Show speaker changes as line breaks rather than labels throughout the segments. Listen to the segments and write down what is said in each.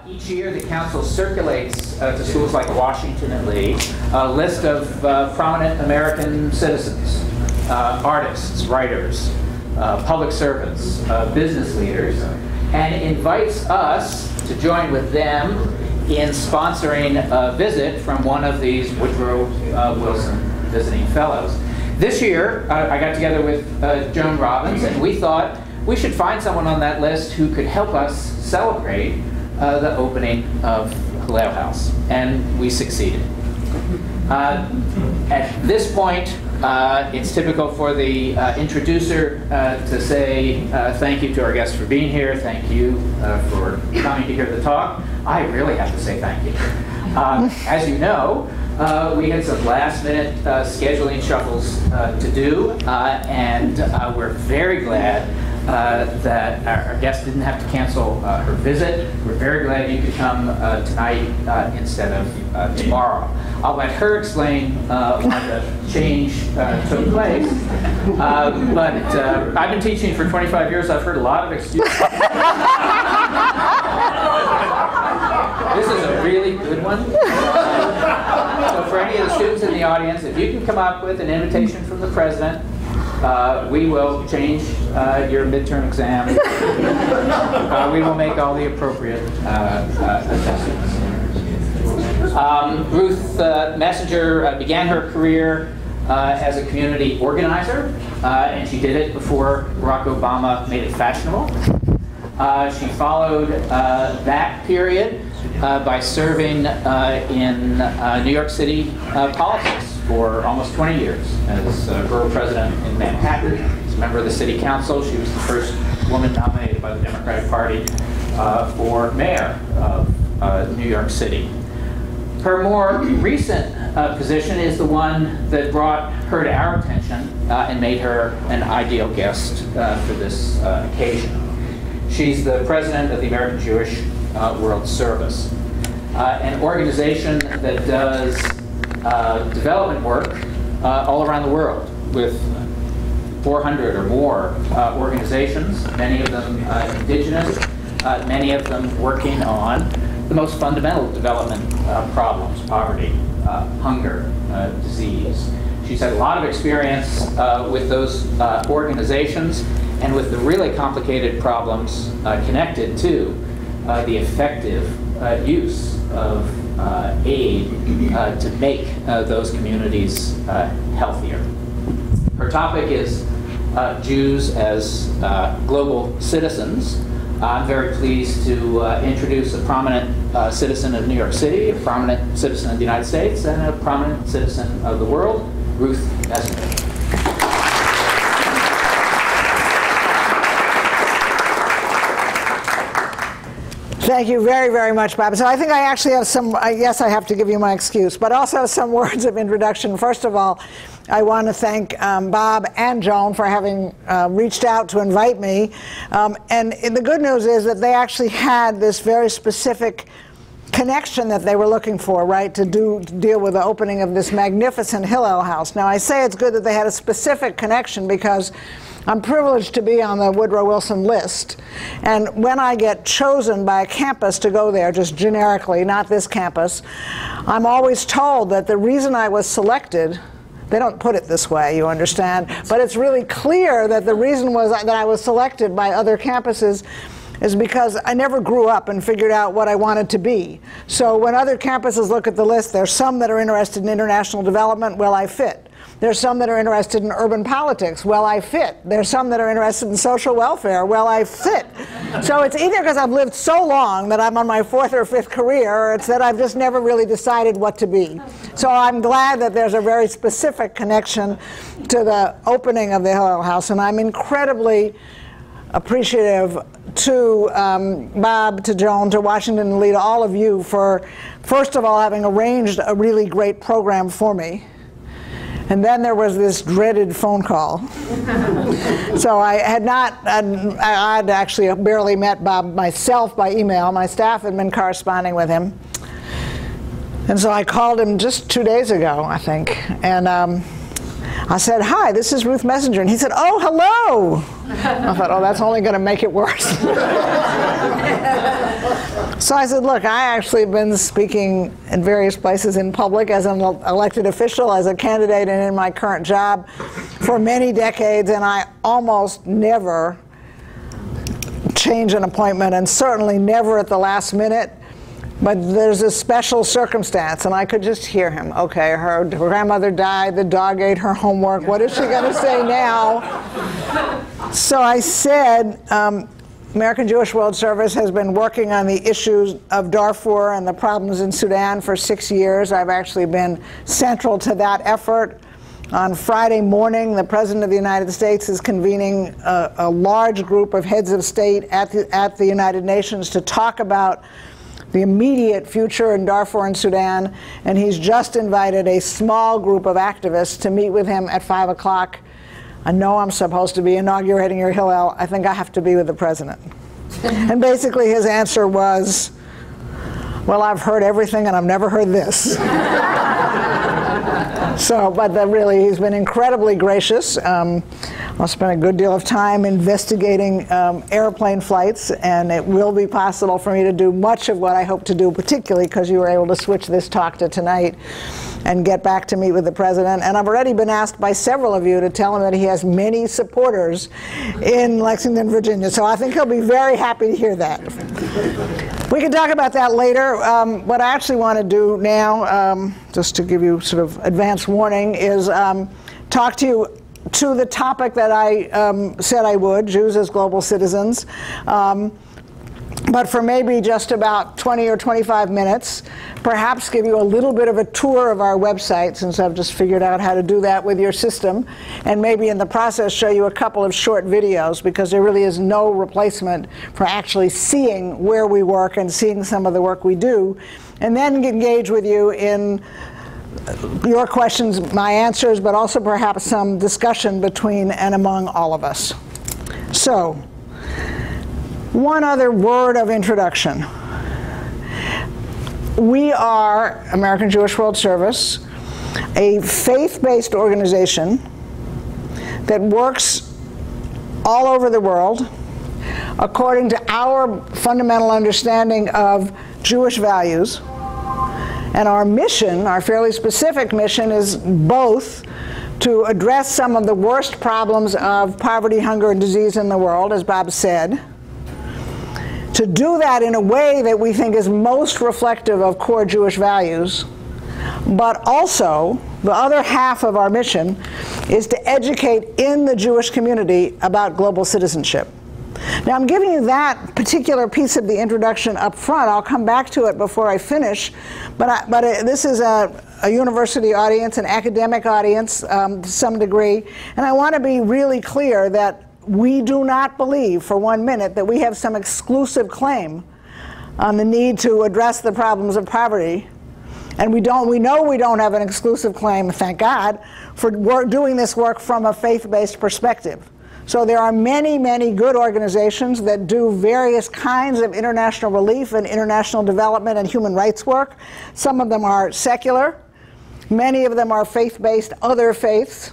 Each year, the council circulates to schools like Washington and Lee a list of prominent American citizens, artists, writers, public servants, business leaders, and invites us to join with them in sponsoring a visit from one of these Woodrow Wilson Visiting Fellows. This year, I got together with Joan Robbins, and we thought we should find someone on that list who could help us celebrate the opening of Hillel House, and we succeeded. At this point, it's typical for the introducer to say thank you to our guests for being here, thank you for coming to hear the talk. I really have to say thank you. As you know, we had some last-minute scheduling shuffles to do, and we're very glad that our guest didn't have to cancel her visit. We're very glad you could come tonight instead of tomorrow. I'll let her explain why the change took place. But I've been teaching for 25 years. I've heard a lot of excuses. This is a really good one. So for any of the students in the audience, if you can come up with an invitation from the president, we will change your midterm exam. We will make all the appropriate adjustments. Ruth Messinger began her career as a community organizer, and she did it before Barack Obama made it fashionable. She followed that period by serving in New York City politics for almost 20 years as borough president in Manhattan. As a member of the city council, she was the first woman nominated by the Democratic Party for mayor of New York City. Her more recent position is the one that brought her to our attention and made her an ideal guest for this occasion. She's the president of the American Jewish World Service, an organization that does development work all around the world with 400 or more organizations, many of them indigenous, many of them working on the most fundamental development problems: poverty, hunger, disease. She's had a lot of experience with those organizations and with the really complicated problems connected to the effective use of aid to make those communities healthier. Her topic is Jews as global citizens. I'm very pleased to introduce a prominent citizen of New York City, a prominent citizen of the United States, and a prominent citizen of the world, Ruth Messinger.
Thank you very, very much, Bob. So I think I actually have some, yes, I have to give you my excuse, but also some words of introduction. First of all, I want to thank Bob and Joan for having reached out to invite me. And the good news is that they actually had this very specific connection that they were looking for, right, to deal with the opening of this magnificent Hillel House. Now, I say it's good that they had a specific connection because I'm privileged to be on the Woodrow Wilson list, and when I get chosen by a campus to go there, just generically, not this campus, I'm always told that the reason I was selected, they don't put it this way, you understand, but it's really clear that the reason was that I was selected by other campuses is because I never grew up and figured out what I wanted to be. So when other campuses look at the list, there's some that are interested in international development, well, I fit. There's some that are interested in urban politics. Well, I fit. There's some that are interested in social welfare. Well, I fit. So it's either because I've lived so long that I'm on my 4th or 5th career, or it's that I've just never really decided what to be. So I'm glad that there's a very specific connection to the opening of the Hillel House, and I'm incredibly appreciative to Bob, to Joan, to Washington and Lee, to all of you for, first of all, having arranged a really great program for me. And then there was this dreaded phone call. So I'd actually barely met Bob myself by email. My staff had been corresponding with him. And so I called him just 2 days ago, I think. And I said, "Hi, this is Ruth Messinger." And he said, "Oh, hello." I thought, oh, that's only going to make it worse. So I said, "Look, I actually have been speaking in various places in public as an elected official, as a candidate, and in my current job for many decades, and I almost never change an appointment, and certainly never at the last minute. But there's a special circumstance," and I could just hear him. Okay, her grandmother died, the dog ate her homework, what is she going to say now? So I said, American Jewish World Service has been working on the issues of Darfur and the problems in Sudan for 6 years. I've actually been central to that effort. On Friday morning, the President of the United States is convening a large group of heads of state at the United Nations to talk about the immediate future in Darfur and Sudan, and he's just invited a small group of activists to meet with him at 5 o'clock. I know I'm supposed to be inaugurating your Hillel. I think I have to be with the president. And basically his answer was, "Well, I've heard everything and I've never heard this." So, but really, he's been incredibly gracious. I'll spend a good deal of time investigating airplane flights, and it will be possible for me to do much of what I hope to do, particularly because you were able to switch this talk to tonight and get back to meet with the president. And I've already been asked by several of you to tell him that he has many supporters in Lexington, Virginia. So I think he'll be very happy to hear that. We can talk about that later. What I actually want to do now, just to give you sort of advance warning, is talk to you to the topic that I said I would, Jews as global citizens. But for maybe just about 20 or 25 minutes, perhaps give you a little bit of a tour of our website, since I've just figured out how to do that with your system, and maybe in the process show you a couple of short videos, because there really is no replacement for actually seeing where we work and seeing some of the work we do, and then engage with you in your questions, my answers, but also perhaps some discussion between and among all of us. So, one other word of introduction. We are, American Jewish World Service, a faith-based organization that works all over the world according to our fundamental understanding of Jewish values. And our mission, our fairly specific mission, is both to address some of the worst problems of poverty, hunger, and disease in the world, as Bob said, to do that in a way that we think is most reflective of core Jewish values, but also the other half of our mission is to educate in the Jewish community about global citizenship. Now, I'm giving you that particular piece of the introduction up front. I'll come back to it before I finish, but this is a university audience, an academic audience to some degree, and I want to be really clear that we do not believe for 1 minute that we have some exclusive claim on the need to address the problems of poverty. And we know we don't have an exclusive claim, thank God, for doing this work from a faith-based perspective. So there are many, many good organizations that do various kinds of international relief and international development and human rights work. Some of them are secular. Many of them are faith-based, other faiths.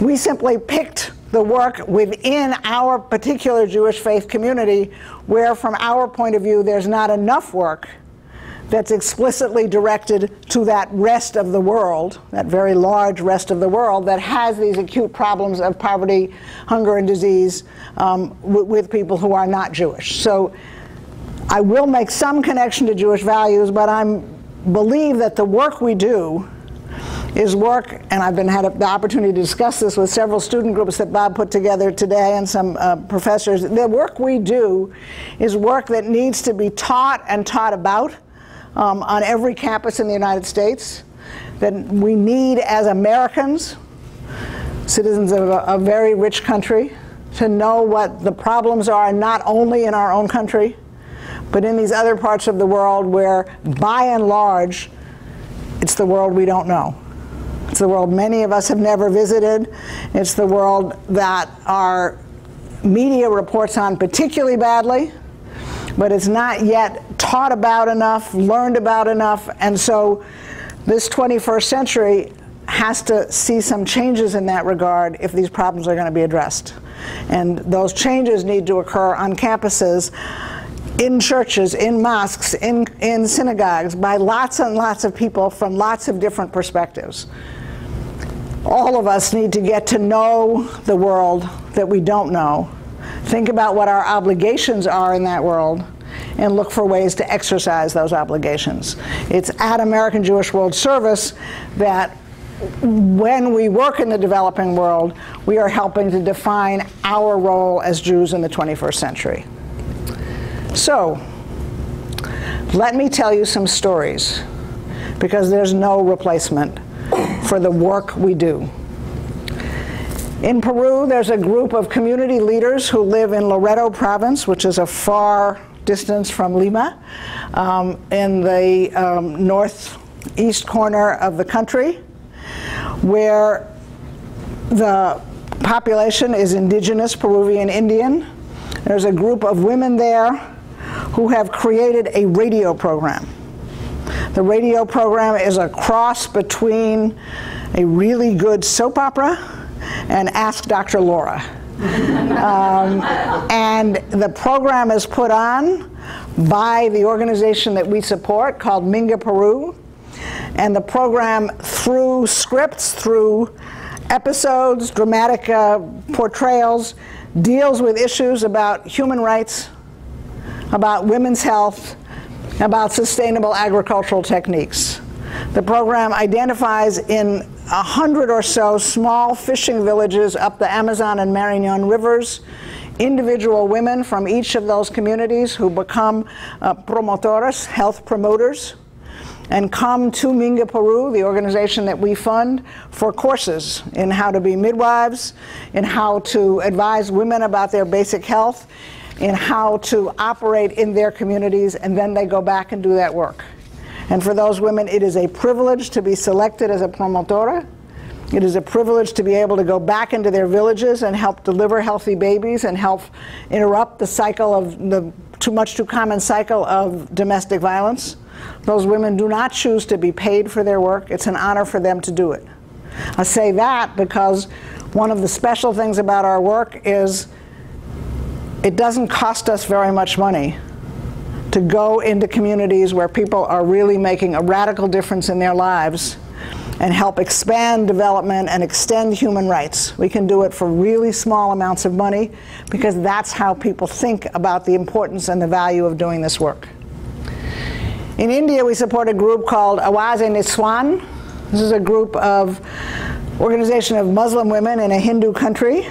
We simply picked the work within our particular Jewish faith community where, from our point of view, there's not enough work that's explicitly directed to that rest of the world, that very large rest of the world that has these acute problems of poverty, hunger, and disease with people who are not Jewish. So I will make some connection to Jewish values, but I believe that the work we do is work, and I've had the opportunity to discuss this with several student groups that Bob put together today and some professors. The work we do is work that needs to be taught and taught about on every campus in the United States, that we need as Americans, citizens of a very rich country, to know what the problems are not only in our own country, but in these other parts of the world where, by and large, it's the world we don't know. It's the world many of us have never visited. It's the world that our media reports on particularly badly, but it's not yet taught about enough, learned about enough, and so this 21st century has to see some changes in that regard if these problems are going to be addressed. And those changes need to occur on campuses, in churches, in mosques, in synagogues, by lots and lots of people from lots of different perspectives. All of us need to get to know the world that we don't know, think about what our obligations are in that world, and look for ways to exercise those obligations. It's at American Jewish World Service that when we work in the developing world, we are helping to define our role as Jews in the 21st century. So, let me tell you some stories, because there's no replacement for the work we do. In Peru, there's a group of community leaders who live in Loreto province, which is a far distance from Lima, in the northeast corner of the country, where the population is indigenous Peruvian Indian. There's a group of women there who have created a radio program. The radio program is a cross between a really good soap opera and Ask Dr. Laura. And the program is put on by the organization that we support called Minga Peru. And the program, through scripts, through episodes, dramatic portrayals, deals with issues about human rights, about women's health, about sustainable agricultural techniques. The program identifies in 100 or so small fishing villages up the Amazon and Marañón rivers individual women from each of those communities who become promotoras, health promoters, and come to Minga Peru, the organization that we fund, for courses in how to be midwives, in how to advise women about their basic health, in how to operate in their communities, and then they go back and do that work. And for those women, it is a privilege to be selected as a promotora. It is a privilege to be able to go back into their villages and help deliver healthy babies and help interrupt the cycle of the too common cycle of domestic violence. Those women do not choose to be paid for their work. It's an honor for them to do it. I say that because one of the special things about our work is it doesn't cost us very much money to go into communities where people are really making a radical difference in their lives and help expand development and extend human rights. We can do it for really small amounts of money because that's how people think about the importance and the value of doing this work. In India, we support a group called AJWS Niswan. This is a group of organization of Muslim women in a Hindu country.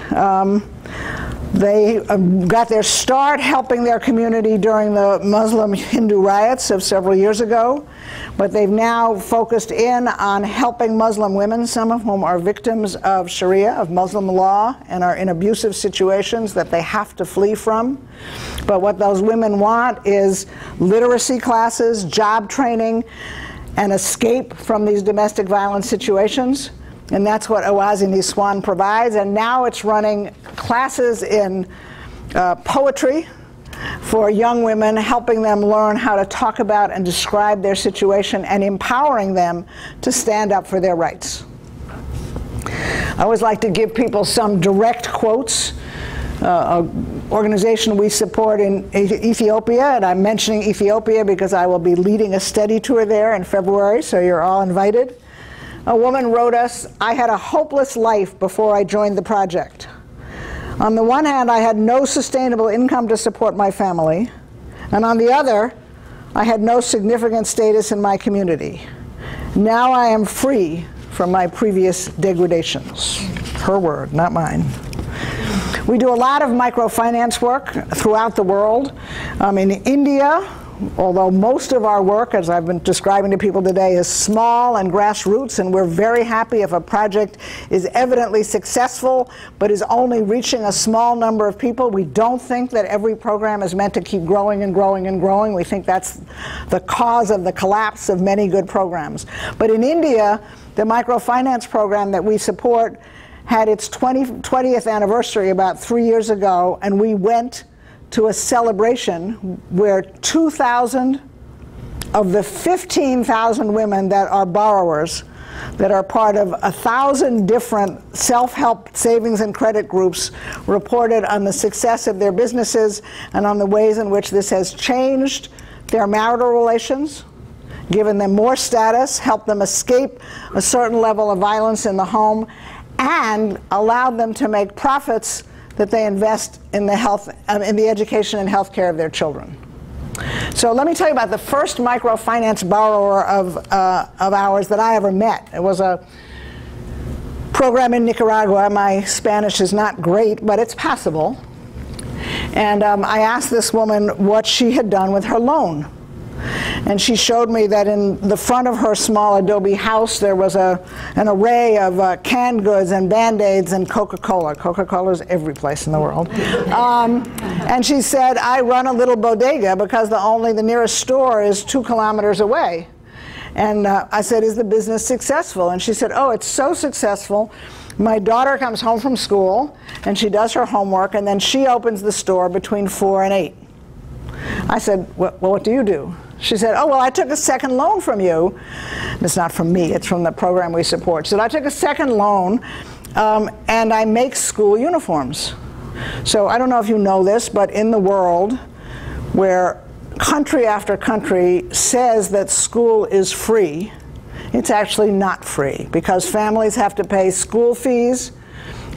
They got their start helping their community during the Muslim-Hindu riots of several years ago, but they've now focused in on helping Muslim women, some of whom are victims of Sharia, of Muslim law, and are in abusive situations that they have to flee from. But what those women want is literacy classes, job training, and escape from these domestic violence situations. And that's what AJWS Niswan provides. And now it's running classes in poetry for young women, helping them learn how to talk about and describe their situation and empowering them to stand up for their rights. I always like to give people some direct quotes. An organization we support in Ethiopia, and I'm mentioning Ethiopia because I will be leading a study tour there in February, so you're all invited. A woman wrote us, "I had a hopeless life before I joined the project. On the one hand, I had no sustainable income to support my family, and on the other, I had no significant status in my community. Now I am free from my previous degradations." Her word, not mine. We do a lot of microfinance work throughout the world. In India, although most of our work, as I've been describing to people today, is small and grassroots, and we're very happy if a project is evidently successful but is only reaching a small number of people. We don't think that every program is meant to keep growing and growing and growing. We think that's the cause of the collapse of many good programs. But in India, the microfinance program that we support had its 20th anniversary about 3 years ago, and we went to a celebration where 2,000 of the 15,000 women that are borrowers that are part of 1,000 different self-help savings and credit groups reported on the success of their businesses and on the ways in which this has changed their marital relations, given them more status, helped them escape a certain level of violence in the home, and allowed them to make profits that they invest in the education and health care of their children. So let me tell you about the first microfinance borrower of ours that I ever met. It was a program in Nicaragua. My Spanish is not great, but it's passable. And I asked this woman what she had done with her loan. And she showed me that in the front of her small adobe house there was an array of canned goods and Band-Aids and Coca-Cola. Coca-Cola's every place in the world. And she said, I run a little bodega because the nearest store is 2 kilometers away. And I said, is the business successful? And she said, oh, it's so successful. My daughter comes home from school and she does her homework and then she opens the store between 4 and 8. I said, well, what do you do? She said, oh, well, I took a second loan from you. It's not from me, it's from the program we support. She said, I took a second loan and I make school uniforms. So I don't know if you know this, but in the world where country after country says that school is free, it's actually not free because families have to pay school fees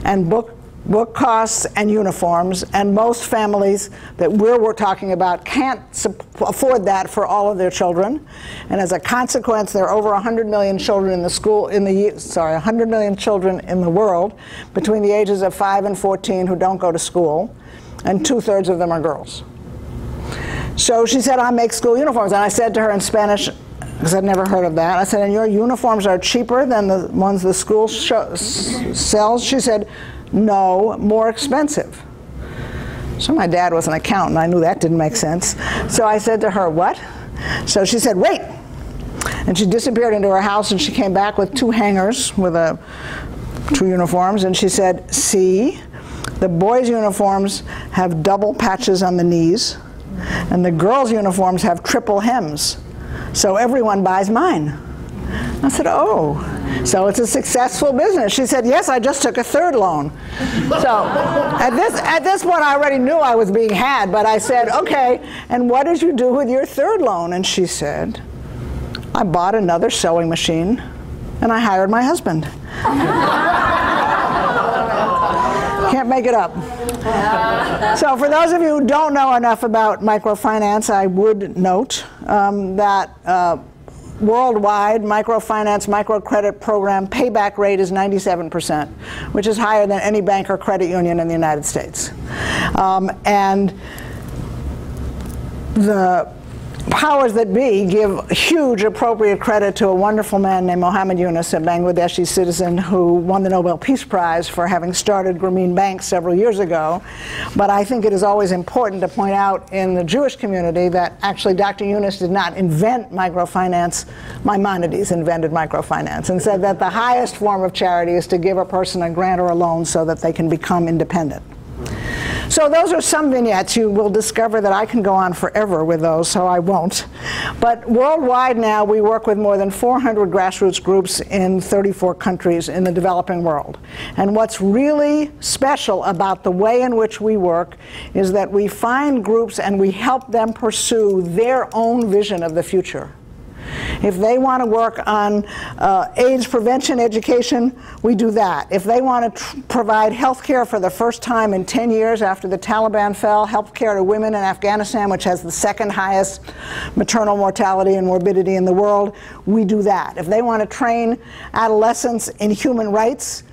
and book costs and uniforms, and most families that we're talking about can't afford that for all of their children. And as a consequence, there are over 100 million children in the 100 million children in the world between the ages of 5 and 14 who don't go to school, and 2/3 of them are girls. So she said, I make school uniforms. And I said to her in Spanish, because I'd never heard of that, I said, and your uniforms are cheaper than the ones the school sells? She said, no, more expensive. So my dad was an accountant. I knew that didn't make sense. So I said to her, what? So she said, wait. And she disappeared into her house and she came back with 2 hangers with 2 uniforms. And she said, see, the boys' uniforms have double patches on the knees and the girls' uniforms have triple hems. So everyone buys mine. I said, oh, so it's a successful business. She said, yes, I just took a 3rd loan. So at this point, I already knew I was being had, but I said, okay, and what did you do with your 3rd loan? And she said, I bought another sewing machine, and I hired my husband. Can't make it up. So for those of you who don't know enough about microfinance, I would note that worldwide microfinance, microcredit program payback rate is 97%, which is higher than any bank or credit union in the United States. And the powers that be give huge appropriate credit to a wonderful man named Mohammed Yunus, a Bangladeshi citizen who won the Nobel Peace Prize for having started Grameen Bank several years ago. But I think it is always important to point out in the Jewish community that actually Dr. Yunus did not invent microfinance. Maimonides invented microfinance and said that the highest form of charity is to give a person a grant or a loan so that they can become independent. So those are some vignettes. You will discover that I can go on forever with those, so I won't. But worldwide now, we work with more than 400 grassroots groups in 34 countries in the developing world. And what's really special about the way in which we work is that we find groups and we help them pursue their own vision of the future. If they want to work on AIDS prevention education, we do that. If they want to provide health care for the first time in 10 years after the Taliban fell, health care to women in Afghanistan, which has the 2nd highest maternal mortality and morbidity in the world, we do that. If they want to train adolescents in human rights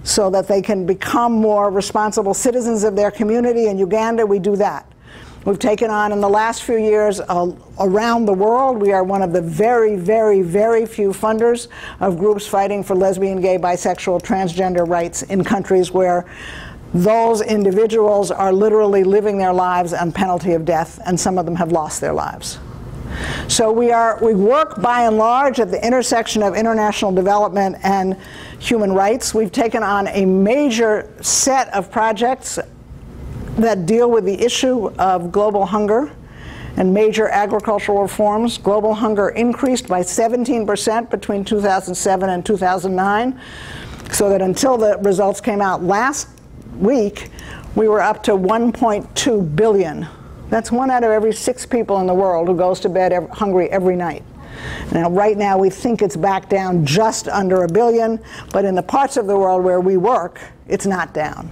so that they can become more responsible citizens of their community in Uganda, we do that. We've taken on in the last few years around the world. We are one of the very, very, very few funders of groups fighting for lesbian, gay, bisexual, transgender rights in countries where those individuals are literally living their lives on penalty of death, and some of them have lost their lives. So we work by and large at the intersection of international development and human rights. We've taken on a major set of projects that deal with the issue of global hunger and major agricultural reforms. Global hunger increased by 17% between 2007 and 2009, so that until the results came out last week, we were up to 1.2 billion. That's 1 out of every 6 people in the world who goes to bed hungry every night. Now, right now, we think it's back down just under 1 billion, but in the parts of the world where we work, it's not down,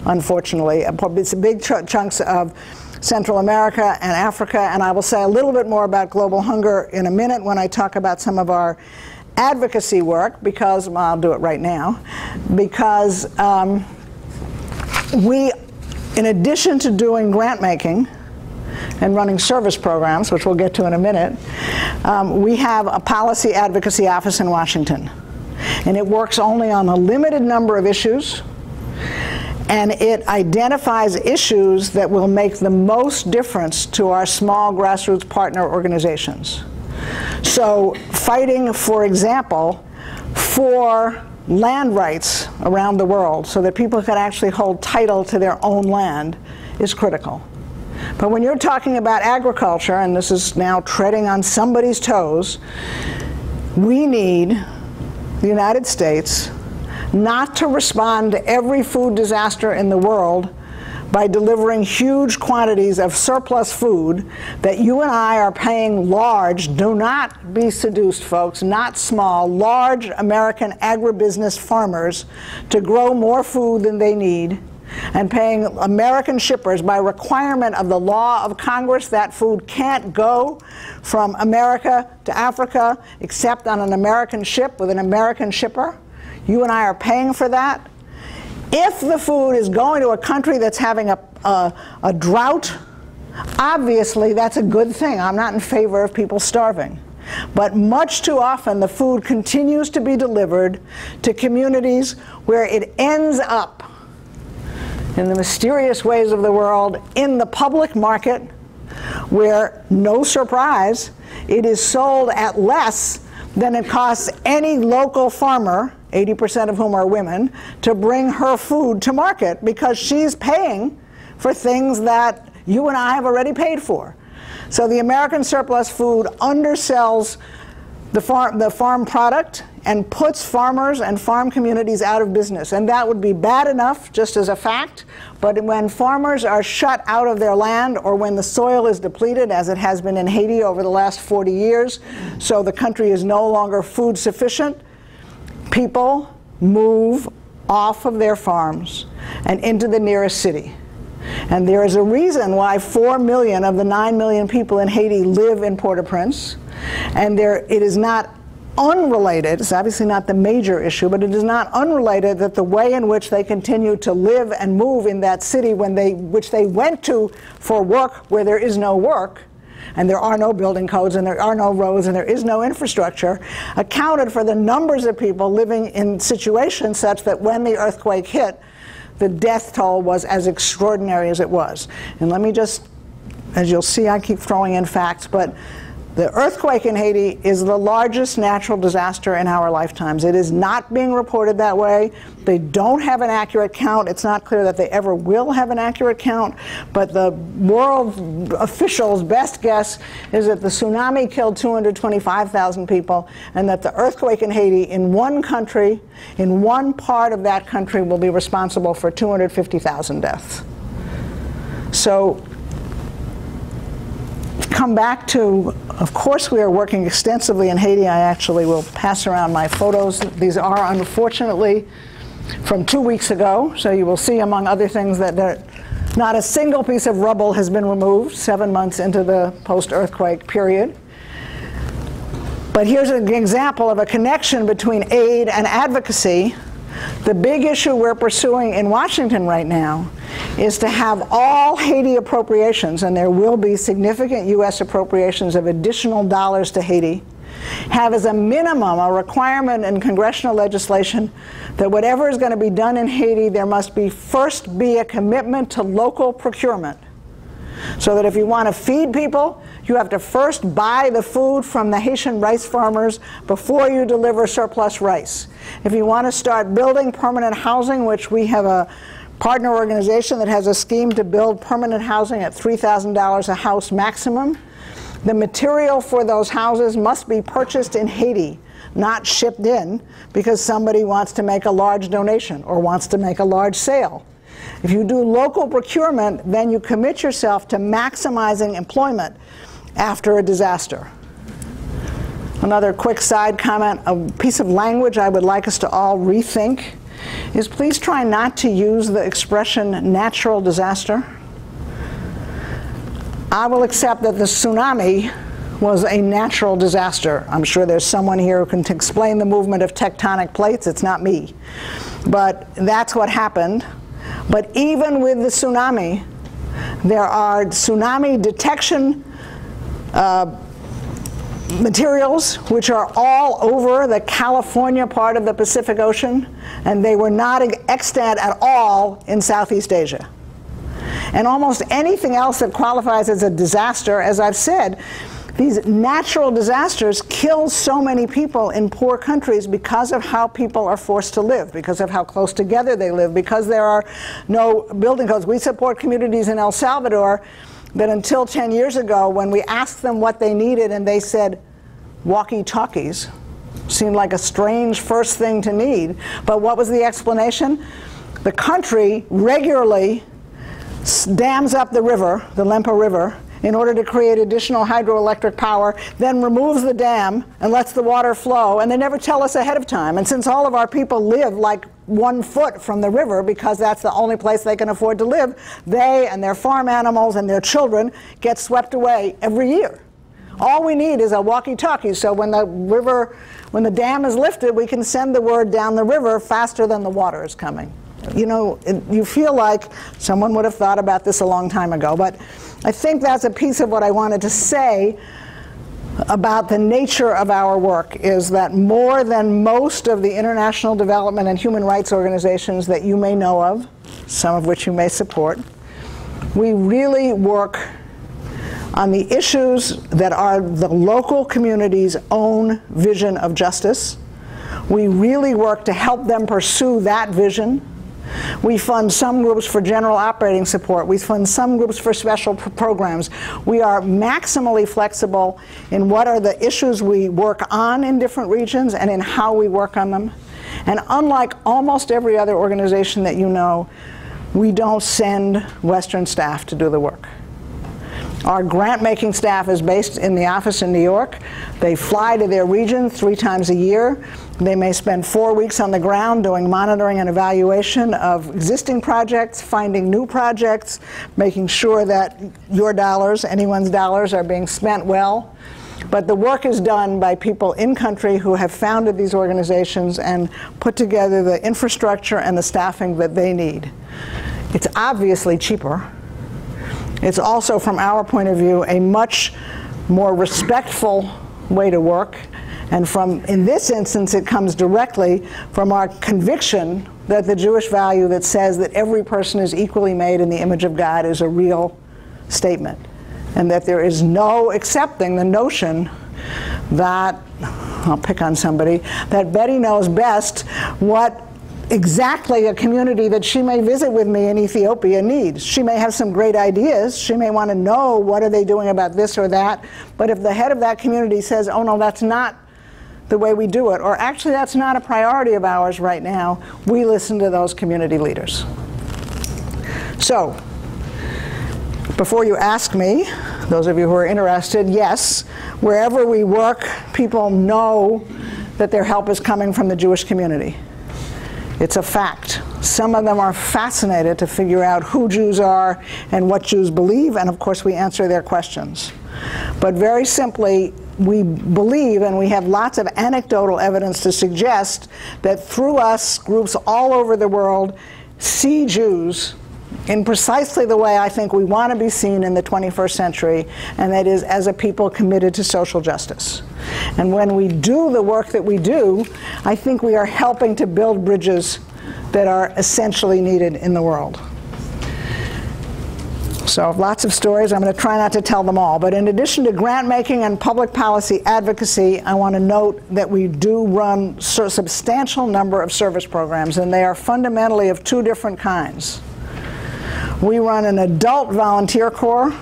unfortunately. It's big chunks of Central America and Africa, and I will say a little bit more about global hunger in a minute when I talk about some of our advocacy work, because, well, I'll do it right now, because we, in addition to doing grant making and running service programs, which we'll get to in a minute, we have a policy advocacy office in Washington. And it works only on a limited number of issues, and it identifies issues that will make the most difference to our small grassroots partner organizations. So fighting, for example, for land rights around the world so that people can actually hold title to their own land is critical. But when you're talking about agriculture, and this is now treading on somebody's toes, we need the United States not to respond to every food disaster in the world by delivering huge quantities of surplus food that you and I are paying large, do not be seduced folks, not small, large American agribusiness farmers to grow more food than they need, and paying American shippers by requirement of the law of Congress that food can't go from America to Africa except on an American ship with an American shipper. You and I are paying for that. If the food is going to a country that's having a drought, obviously that's a good thing. I'm not in favor of people starving. But much too often the food continues to be delivered to communities where it ends up, in the mysterious ways of the world, in the public market, where, no surprise, it is sold at less than it costs any local farmer, 80% of whom are women, to bring her food to market, because she's paying for things that you and I have already paid for. So the American surplus food undersells the farm product and puts farmers and farm communities out of business. And that would be bad enough, just as a fact, but when farmers are shut out of their land, or when the soil is depleted, as it has been in Haiti over the last 40 years, so the country is no longer food sufficient, people move off of their farms and into the nearest city. And there is a reason why 4 million of the 9 million people in Haiti live in Port-au-Prince. And it is not unrelated, it's obviously not the major issue, but it is not unrelated that the way in which they continue to live and move in that city which they went to for work where there is no work, and there are no building codes, and there are no roads, and there is no infrastructure, accounted for the numbers of people living in situations such that when the earthquake hit, the death toll was as extraordinary as it was. And let me just, as you'll see, I keep throwing in facts, but the earthquake in Haiti is the largest natural disaster in our lifetimes. It is not being reported that way. They don't have an accurate count. It's not clear that they ever will have an accurate count. But the world officials' best guess is that the tsunami killed 225,000 people, and that the earthquake in Haiti, in one country, in one part of that country, will be responsible for 250,000 deaths. So, come back to, of course, we are working extensively in Haiti. I actually will pass around my photos. These are, unfortunately, from 2 weeks ago. So you will see, among other things, that not a single piece of rubble has been removed 7 months into the post-earthquake period. But here's an example of a connection between aid and advocacy. The big issue we're pursuing in Washington right now is to have all Haiti appropriations, and there will be significant U.S. appropriations of additional dollars to Haiti, have as a minimum a requirement in congressional legislation that whatever is going to be done in Haiti, there must first be a commitment to local procurement. So that if you want to feed people, you have to first buy the food from the Haitian rice farmers before you deliver surplus rice. If you want to start building permanent housing, which we have a partner organization that has a scheme to build permanent housing at $3,000 a house maximum. The material for those houses must be purchased in Haiti, not shipped in because somebody wants to make a large donation or wants to make a large sale. If you do local procurement, then you commit yourself to maximizing employment after a disaster. Another quick side comment, a piece of language I would like us to all rethink is please try not to use the expression natural disaster. I will accept that the tsunami was a natural disaster. I'm sure there's someone here who can explain the movement of tectonic plates. It's not me. But that's what happened. But even with the tsunami, there are tsunami detection materials which are all over the California part of the Pacific Ocean, and they were not extant at all in Southeast Asia. And almost anything else that qualifies as a disaster, as I've said, these natural disasters kill so many people in poor countries because of how people are forced to live, because of how close together they live, because there are no building codes. We support communities in El Salvador that until 10 years ago, when we asked them what they needed and they said walkie-talkies, seemed like a strange first thing to need. But what was the explanation? The country regularly dams up the river, the Lempa River, in order to create additional hydroelectric power, then removes the dam and lets the water flow, and they never tell us ahead of time. And since all of our people live like 1 foot from the river because that's the only place they can afford to live, they and their farm animals and their children get swept away every year. All we need is a walkie-talkie, so when the dam is lifted, we can send the word down the river faster than the water is coming. You know, you feel like someone would have thought about this a long time ago, but I think that's a piece of what I wanted to say about the nature of our work, is that more than most of the international development and human rights organizations that you may know of, some of which you may support, we really work on the issues that are the local community's own vision of justice. We really work to help them pursue that vision. We fund some groups for general operating support. We fund some groups for special programs. We are maximally flexible in what are the issues we work on in different regions and in how we work on them. And unlike almost every other organization that you know, we don't send Western staff to do the work. Our grant-making staff is based in the office in New York. They fly to their region 3 times a year. They may spend 4 weeks on the ground doing monitoring and evaluation of existing projects, finding new projects, making sure that your dollars, anyone's dollars, are being spent well. But the work is done by people in country who have founded these organizations and put together the infrastructure and the staffing that they need. It's obviously cheaper. It's also, from our point of view, a much more respectful way to work. And in this instance, it comes directly from our conviction that the Jewish value that says that every person is equally made in the image of God is a real statement. And that there is no accepting the notion that, I'll pick on somebody, that Betty knows best what exactly a community that she may visit with me in Ethiopia needs. She may have some great ideas. She may want to know what are they doing about this or that. But if the head of that community says, oh no, that's not the way we do it, or actually that's not a priority of ours right now, we listen to those community leaders. So, before you ask me, those of you who are interested, yes, wherever we work, people know that their help is coming from the Jewish community. It's a fact. Some of them are fascinated to figure out who Jews are and what Jews believe, and of course we answer their questions. But very simply, we believe, and we have lots of anecdotal evidence to suggest, that through us, groups all over the world see Jews in precisely the way I think we want to be seen in the 21st century, and that is as a people committed to social justice. And when we do the work that we do, I think we are helping to build bridges that are essentially needed in the world. So lots of stories. I'm going to try not to tell them all. But in addition to grant making and public policy advocacy, I want to note that we do run a substantial number of service programs, and they are fundamentally of 2 different kinds. We run an adult volunteer corps.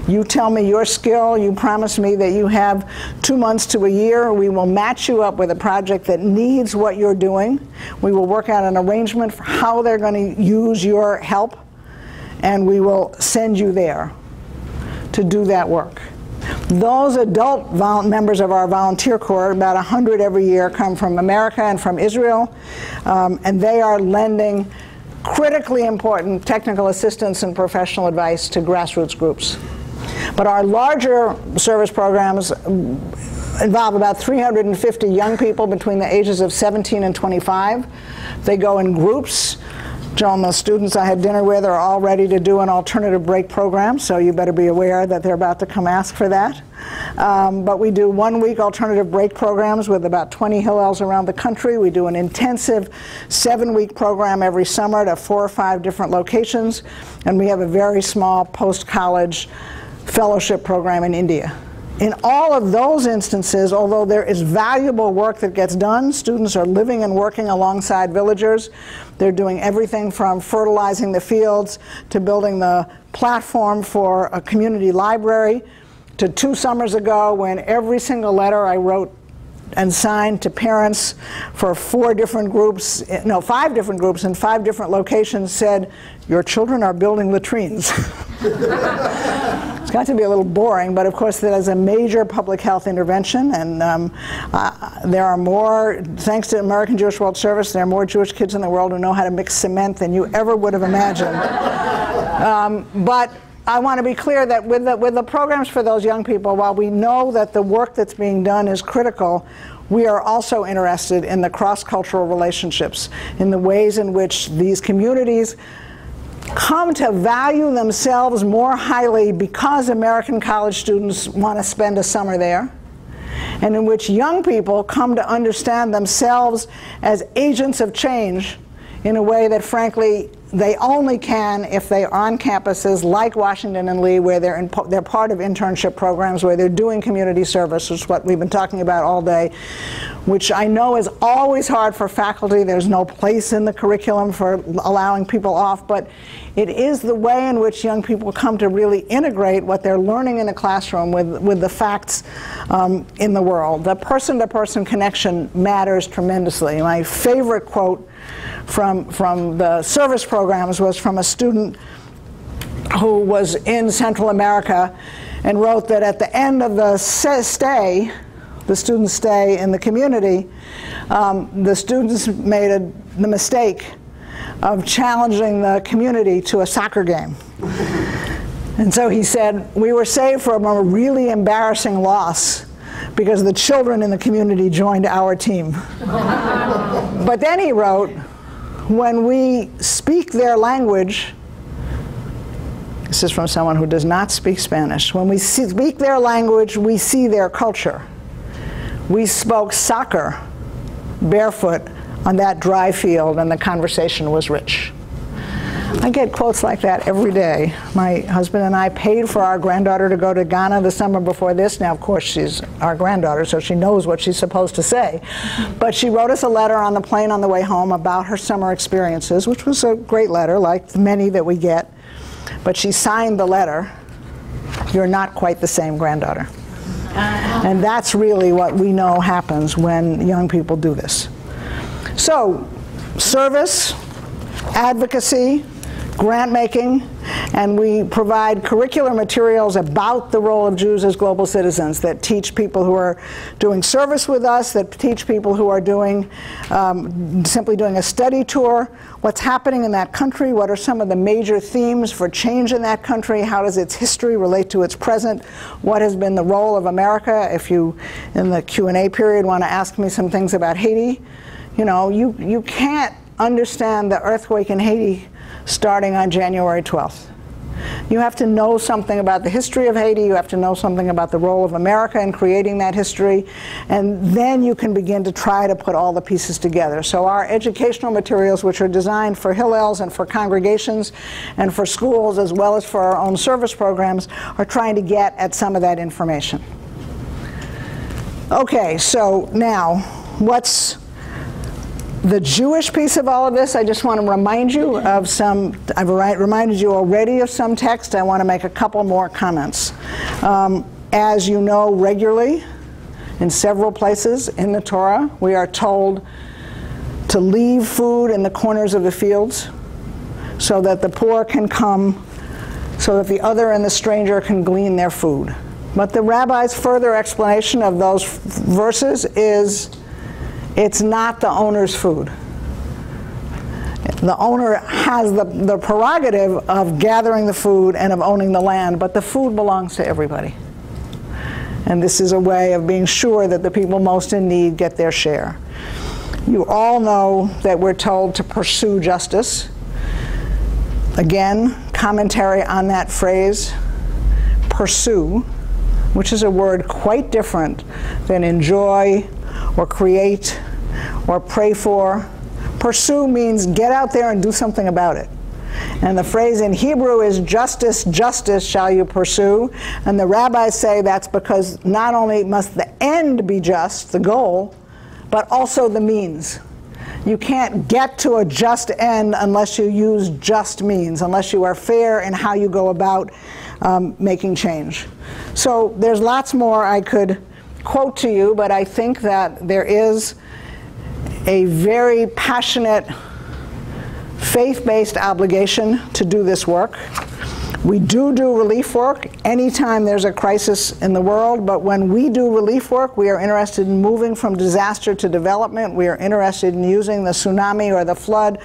You tell me your skill, you promise me that you have 2 months to a year. We will match you up with a project that needs what you're doing. We will work out an arrangement for how they're going to use your help, and we will send you there to do that work. Those adult members of our volunteer corps, about 100 every year, come from America and from Israel, and they are lending critically important technical assistance and professional advice to grassroots groups. But our larger service programs involve about 350 young people between the ages of 17 and 25. They go in groups. Joan, the students I had dinner with are all ready to do an alternative break program, so you better be aware that they're about to come ask for that. But we do 1-week alternative break programs with about 20 Hillels around the country. We do an intensive 7-week program every summer to 4 or 5 different locations. And we have a very small post-college fellowship program in India. In all of those instances, although there is valuable work that gets done, students are living and working alongside villagers. They're doing everything from fertilizing the fields to building the platform for a community library, to 2 summers ago when every single letter I wrote and signed to parents for 5 different groups in 5 different locations said, "Your children are building latrines." It's got to be a little boring, but of course that is a major public health intervention, and there are more, thanks to American Jewish World Service, there are more Jewish kids in the world who know how to mix cement than you ever would have imagined. But I want to be clear that with the programs for those young people, while we know that the work that's being done is critical, we are also interested in the cross-cultural relationships, in the ways in which these communities come to value themselves more highly because American college students want to spend a summer there, and in which young people come to understand themselves as agents of change in a way that, frankly, they only can if they are on campuses like Washington and Lee, where they're part of internship programs, where they're doing community service, which is what we've been talking about all day, which I know is always hard for faculty. There's no place in the curriculum for allowing people off, but it is the way in which young people come to really integrate what they're learning in the classroom with the facts in the world. The person-to-person connection matters tremendously. My favorite quote from the service programs was from a student who was in Central America and wrote that at the end of the stay, the students' stay in the community, the students made the mistake of challenging the community to a soccer game. And so he said, "We were saved from a really embarrassing loss because the children in the community joined our team." But then he wrote, "When we speak their language," this is from someone who does not speak Spanish, "when we speak their language, we see their culture. We spoke soccer barefoot on that dry field, and the conversation was rich." I get quotes like that every day. My husband and I paid for our granddaughter to go to Ghana the summer before this. Now, of course, she's our granddaughter, so she knows what she's supposed to say. But she wrote us a letter on the plane on the way home about her summer experiences, which was a great letter, like many that we get. But she signed the letter, "You're not quite the same granddaughter." And that's really what we know happens when young people do this. So, service, advocacy, grant making, and we provide curricular materials about the role of Jews as global citizens that teach people who are doing service with us, that teach people who are doing simply doing a study tour, what's happening in that country, what are some of the major themes for change in that country, how does its history relate to its present, what has been the role of America. If you, in the Q&A period, want to ask me some things about Haiti, you know, you can't understand the earthquake in Haiti starting on January 12th. You have to know something about the history of Haiti, you have to know something about the role of America in creating that history, and then you can begin to try to put all the pieces together. So our educational materials, which are designed for Hillels and for congregations and for schools as well as for our own service programs, are trying to get at some of that information. Okay, so now, what's The Jewish piece of all of this, I just want to remind you of some, I've reminded you already of some text. I want to make a couple more comments. As you know, regularly, in several places in the Torah, we are told to leave food in the corners of the fields so that the poor can come, so that the other and the stranger can glean their food. But the rabbi's further explanation of those verses is it's not the owner's food. The owner has the prerogative of gathering the food and of owning the land, but the food belongs to everybody. And this is a way of being sure that the people most in need get their share. You all know that we're told to pursue justice. Again, commentary on that phrase, pursue, which is a word quite different than enjoy or create or pray for. Pursue means get out there and do something about it. And the phrase in Hebrew is justice, justice shall you pursue. And the rabbis say that's because not only must the end be just, the goal, but also the means. You can't get to a just end unless you use just means, unless you are fair in how you go about making change. So there's lots more I could quote to you, but I think that there is a very passionate faith-based obligation to do this work. We do relief work anytime there's a crisis in the world, but when we do relief work, we are interested in moving from disaster to development. We are interested in using the tsunami or the flood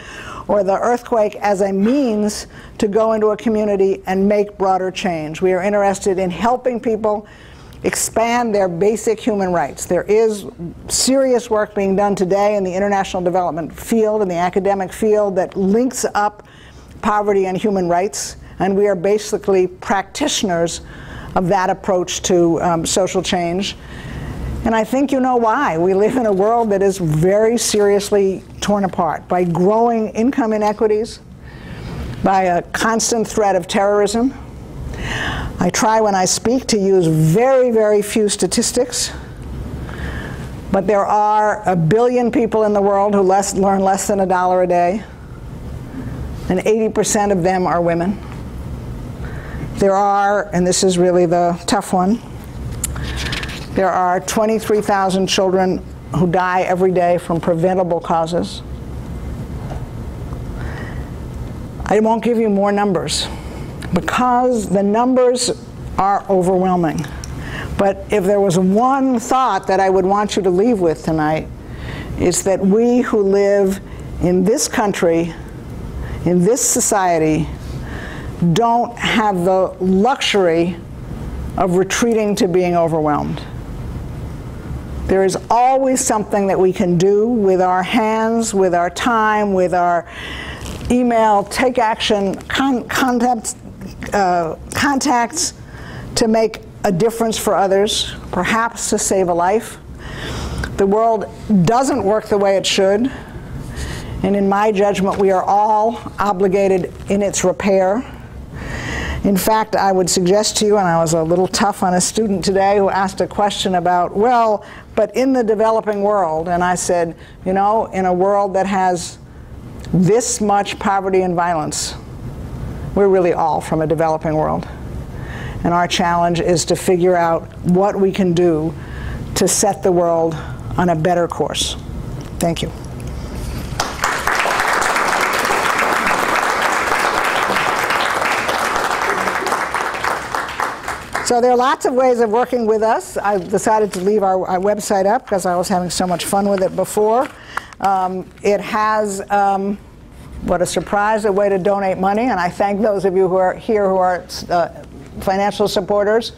or the earthquake as a means to go into a community and make broader change. We are interested in helping people expand their basic human rights. There is serious work being done today in the international development field, in the academic field, that links up poverty and human rights, and we are basically practitioners of that approach to social change. And I think you know why. We live in a world that is very seriously torn apart by growing income inequities, by a constant threat of terrorism. I try when I speak to use very, very few statistics, but there are 1 billion people in the world who learn less than $1 a day, and 80% of them are women. There are, and this is really the tough one, there are 23,000 children who die every day from preventable causes. I won't give you more numbers, because the numbers are overwhelming. But if there was one thought that I would want you to leave with tonight, it's that we who live in this country, in this society, don't have the luxury of retreating to being overwhelmed. There is always something that we can do with our hands, with our time, with our email, take action, contacts to make a difference for others, perhaps to save a life. The world doesn't work the way it should, and in my judgment, we are all obligated in its repair. In fact, I would suggest to you, and I was a little tough on a student today who asked a question about, well, but in the developing world, and I said, you know, in a world that has this much poverty and violence, we're really all from a developing world. And our challenge is to figure out what we can do to set the world on a better course. Thank you. So there are lots of ways of working with us. I decided to leave our website up because I was having so much fun with it before. It has, what a surprise, a way to donate money, and I thank those of you who are here who are financial supporters.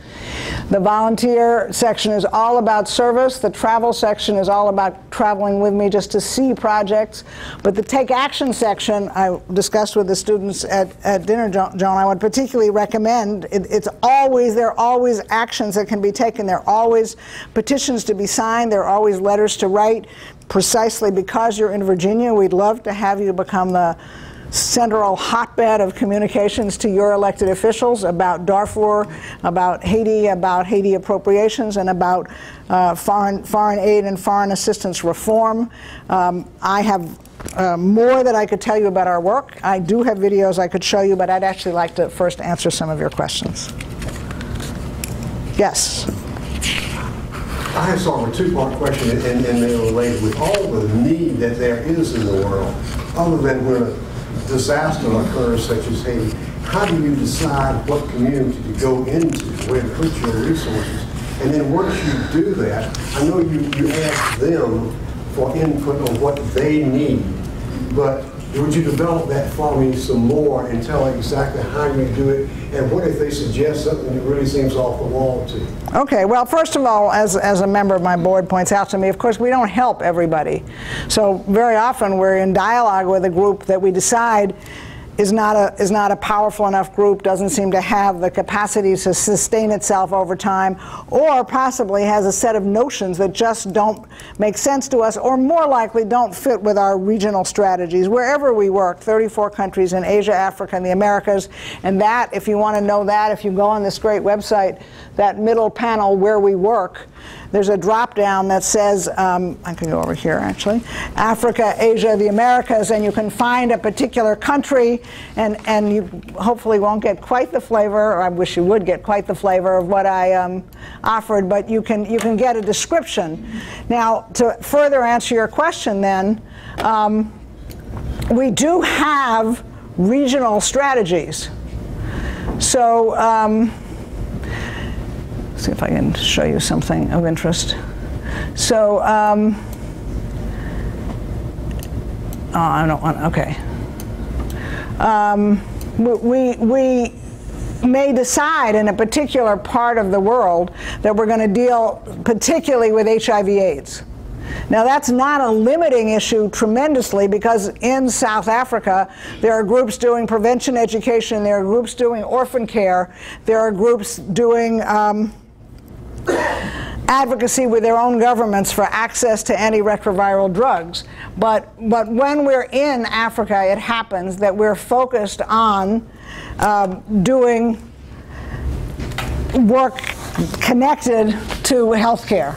The volunteer section is all about service. The travel section is all about traveling with me just to see projects. But the take action section I discussed with the students at dinner, Joan, I would particularly recommend. There are always actions that can be taken. There are always petitions to be signed. There are always letters to write. Precisely because you're in Virginia, we'd love to have you become the central hotbed of communications to your elected officials about Darfur, about Haiti appropriations, and about foreign aid and foreign assistance reform. I have more that I could tell you about our work. I do have videos I could show you, but I'd actually like to first answer some of your questions. Yes?
I have sort of a two-part question, and they're related. With all the need that there is in the world, other than when a disaster occurs such as Haiti, how do you decide what community to go into, where to put your resources? And then once you do that, I know you ask them for input on what they need, but would you develop that for me some more and tell exactly how you do it? And what if they suggest something that really seems off the wall to you?
Okay, well, first of all, as a member of my board points out to me, of course, we don't help everybody. So very often we're in dialogue with a group that we decide is not a powerful enough group, doesn't seem to have the capacity to sustain itself over time, or possibly has a set of notions that just don't make sense to us, or more likely don't fit with our regional strategies. Wherever we work, 34 countries in Asia, Africa, and the Americas, and that, if you want to know that, if you go on this great website, that middle panel where we work, there's a drop down that says, I can go over here actually, Africa, Asia, the Americas, and you can find a particular country, and you hopefully won't get quite the flavor, or I wish you would get quite the flavor of what I offered, but you can get a description. Now, to further answer your question then, we do have regional strategies. So, see if I can show you something of interest. So, I don't want, okay. We may decide in a particular part of the world that we're going to deal particularly with HIV/AIDS. Now, that's not a limiting issue tremendously, because in South Africa there are groups doing prevention education, there are groups doing orphan care, there are groups doing advocacy with their own governments for access to antiretroviral drugs. But when we're in Africa, it happens that we're focused on doing work connected to healthcare.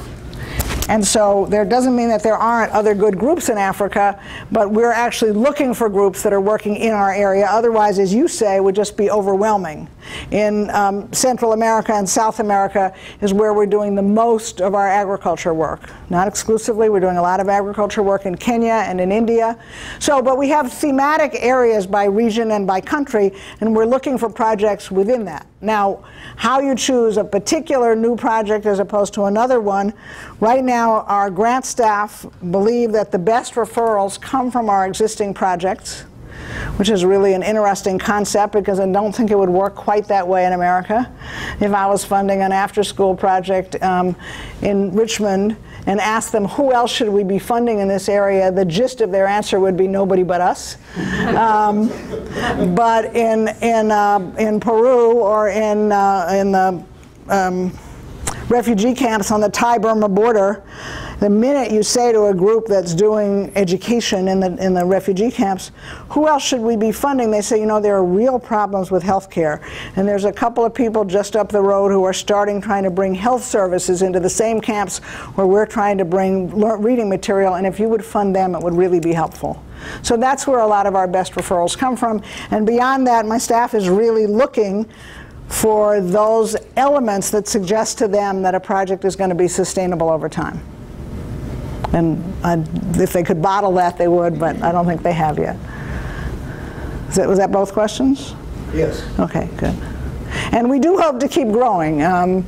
And so that doesn't mean that there aren't other good groups in Africa, but we're actually looking for groups that are working in our area. Otherwise, as you say, would just be overwhelming. In Central America and South America is where we're doing the most of our agriculture work. Not exclusively, we're doing a lot of agriculture work in Kenya and in India. So, but we have thematic areas by region and by country, and we're looking for projects within that. Now, how you choose a particular new project as opposed to another one, right now our grant staff believe that the best referrals come from our existing projects, which is really an interesting concept, because I don't think it would work quite that way in America. If I was funding an after-school project in Richmond and asked them who else should we be funding in this area, the gist of their answer would be nobody but us. But in Peru or in the refugee camps on the Thai-Burma border, the minute you say to a group that's doing education in the refugee camps, who else should we be funding? They say, you know, there are real problems with health care. And there's a couple of people just up the road who are trying to bring health services into the same camps where we're trying to bring reading material. And if you would fund them, it would really be helpful. So that's where a lot of our best referrals come from. And beyond that, my staff is really looking for those elements that suggest to them that a project is going to be sustainable over time. And if they could bottle that, they would, but I don't think they have yet. Was that both questions?
Yes. Okay,
good. And we do hope to keep growing.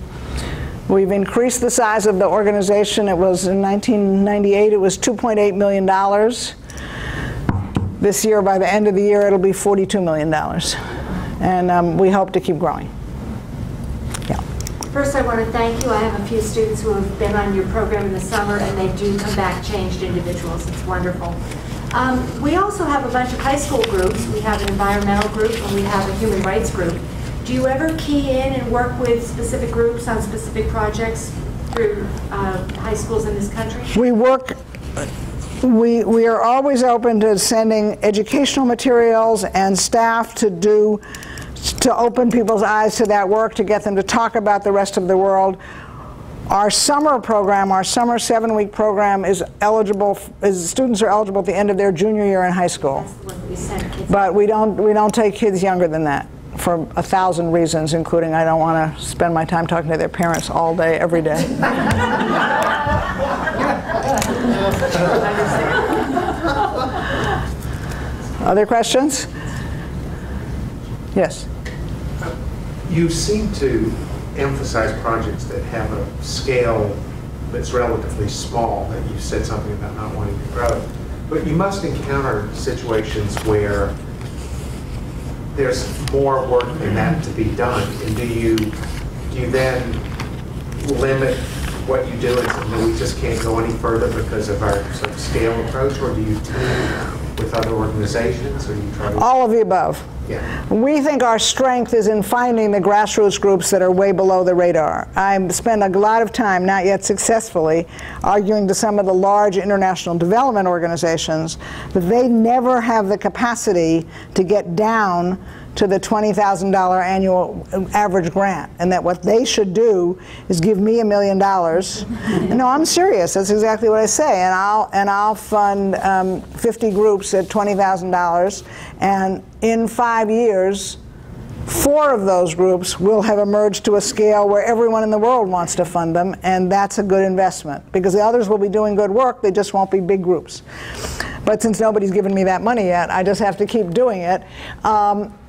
We've increased the size of the organization. It was in 1998, it was $2.8 million. This year, by the end of the year, it'll be $42 million. And we hope to keep growing.
First, I want to thank you. I have a few students who have been on your program in the summer, and they do come back changed individuals. It's wonderful. We also have a bunch of high school groups. We have an environmental group, and we have a human rights group. Do you ever key in and work with specific groups on specific projects through high schools in this country?
We work We are always open to sending educational materials and staff to open people's eyes to that work, to get them to talk about the rest of the world. Our summer program, our summer 7-week program, is eligible. Students are eligible at the end of their junior year in high school.
That's what we send kids.
But we don't take kids younger than that for 1,000 reasons, including I don't want to spend my time talking to their parents all day, every day. Other questions? Yes.
You seem to emphasize projects that have a scale that's relatively small, that you said something about not wanting to grow. But you must encounter situations where there's more work than that to be done. And do you then limit what you do and say, no, we just can't go any further because of our sort of scale approach, or do you team with other organizations, or do you try to...
All of the above.
Yeah.
We think our strength is in finding the grassroots groups that are way below the radar. I spend a lot of time, not yet successfully, arguing to some of the large international development organizations that they never have the capacity to get down to the $20,000 annual average grant, and that what they should do is give me $1 million. No, I'm serious. That's exactly what I say. And I'll fund 50 groups at $20,000, and in 5 years, 4 of those groups will have emerged to a scale where everyone in the world wants to fund them, and that's a good investment, because the others will be doing good work. They just won't be big groups. But since nobody's given me that money yet, I just have to keep doing it.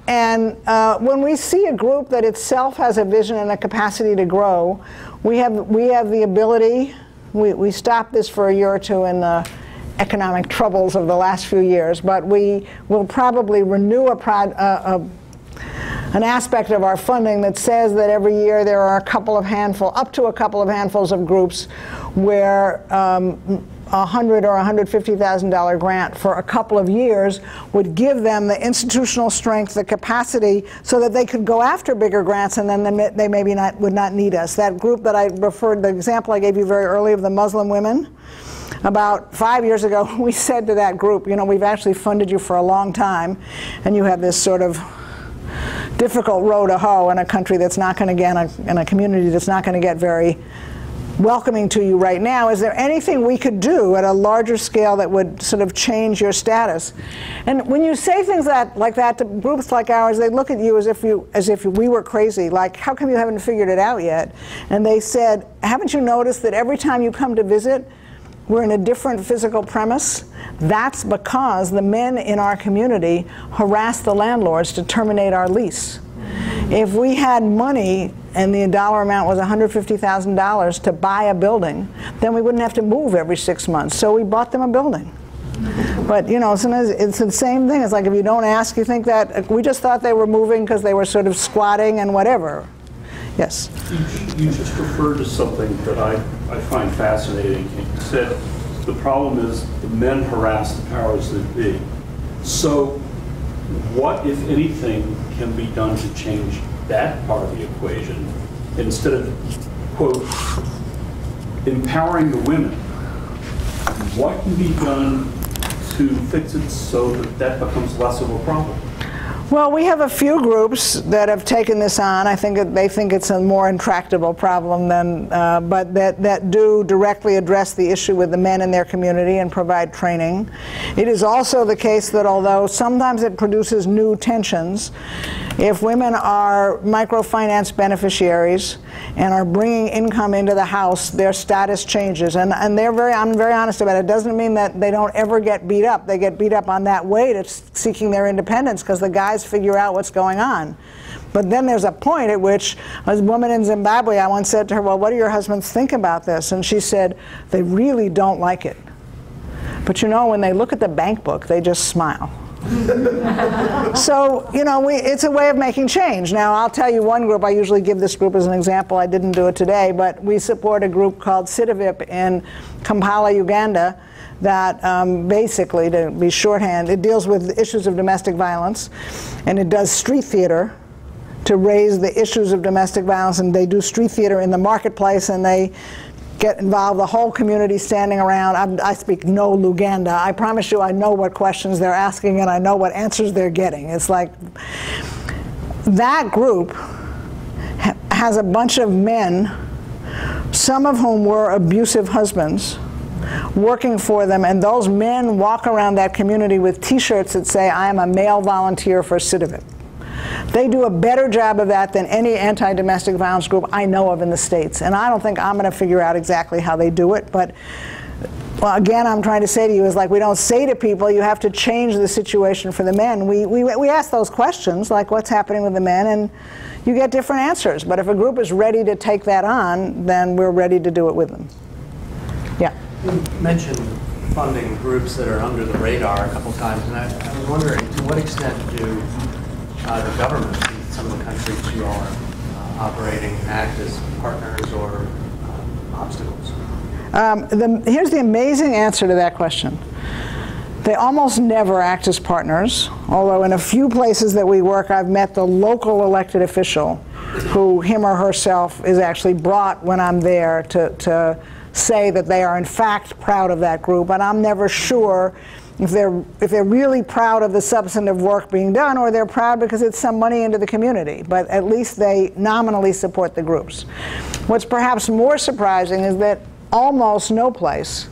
When we see a group that itself has a vision and a capacity to grow, we have the ability. We stopped this for a year or two in the economic troubles of the last few years, but we will probably renew an aspect of our funding that says that every year there are up to a couple of handfuls of groups where $100,000 or $150,000 grant for a couple of years would give them the institutional strength, the capacity, so that they could go after bigger grants, and then they maybe would not need us. That group that I referred, the example I gave you very early of the Muslim women, about 5 years ago, we said to that group, you know, we've actually funded you for a long time, and you have this sort of difficult row to hoe in a country that's not going to get, in a community that's not going to get very welcoming to you right now. Is there anything we could do at a larger scale that would sort of change your status? And when you say things like that to groups like ours, they look at you as if we were crazy. Like, how come you haven't figured it out yet? And they said, haven't you noticed that every time you come to visit, we're in a different physical premise? That's because the men in our community harass the landlords to terminate our lease. If we had money and the dollar amount was $150,000 to buy a building, then we wouldn't have to move every 6 months. So we bought them a building. But you know, sometimes it's the same thing. It's like if you don't ask, you think that we just thought they were moving because they were sort of squatting and whatever. Yes?
You just referred to something that I find fascinating. You said the problem is the men harass the powers that be. So what, if anything, can be done to change that part of the equation instead of, quote, empowering the women? What can be done to fix it so that that becomes less of a problem?
Well, we have a few groups that have taken this on. I think they think it's a more intractable problem than, but that do directly address the issue with the men in their community and provide training. It is also the case that although sometimes it produces new tensions, if women are microfinance beneficiaries and are bringing income into the house, their status changes. And I'm very honest about it. It doesn't mean that they don't ever get beat up. They get beat up on that way to seeking their independence because the guys figure out what's going on. But then there's a point at which a woman in Zimbabwe, I once said to her, well, what do your husbands think about this? And she said, they really don't like it. But you know, when they look at the bank book, they just smile. So, you know, it's a way of making change. Now, I'll tell you one group. I usually give this group as an example. I didn't do it today, but we support a group called Sitivip in Kampala, Uganda, that basically, to be shorthand, it deals with issues of domestic violence, and it does street theater to raise the issues of domestic violence, and they do street theater in the marketplace, and they get involved, the whole community standing around. I speak no Luganda. I promise you I know what questions they're asking and I know what answers they're getting. It's like that group has a bunch of men, some of whom were abusive husbands, working for them, and those men walk around that community with t-shirts that say, I am a male volunteer for Citivet. They do a better job of that than any anti-domestic violence group I know of in the States. And I don't think I'm going to figure out exactly how they do it, but well, again, I'm trying to say to you is like we don't say to people, you have to change the situation for the men. We ask those questions, like what's happening with the men, and you get different answers. But if a group is ready to take that on, then we're ready to do it with them. Yeah.
You mentioned funding groups that are under the radar a couple times, and I was wondering to what extent do the governments in some of the countries you all are operating act as partners or obstacles?
Here's the amazing answer to that question. They almost never act as partners, although in a few places that we work, I've met the local elected official who, him or herself, is actually brought when I'm there to say that they are in fact proud of that group, and I'm never sure if they're really proud of the substantive work being done or they're proud because it's some money into the community, but at least they nominally support the groups. What's perhaps more surprising is that almost no place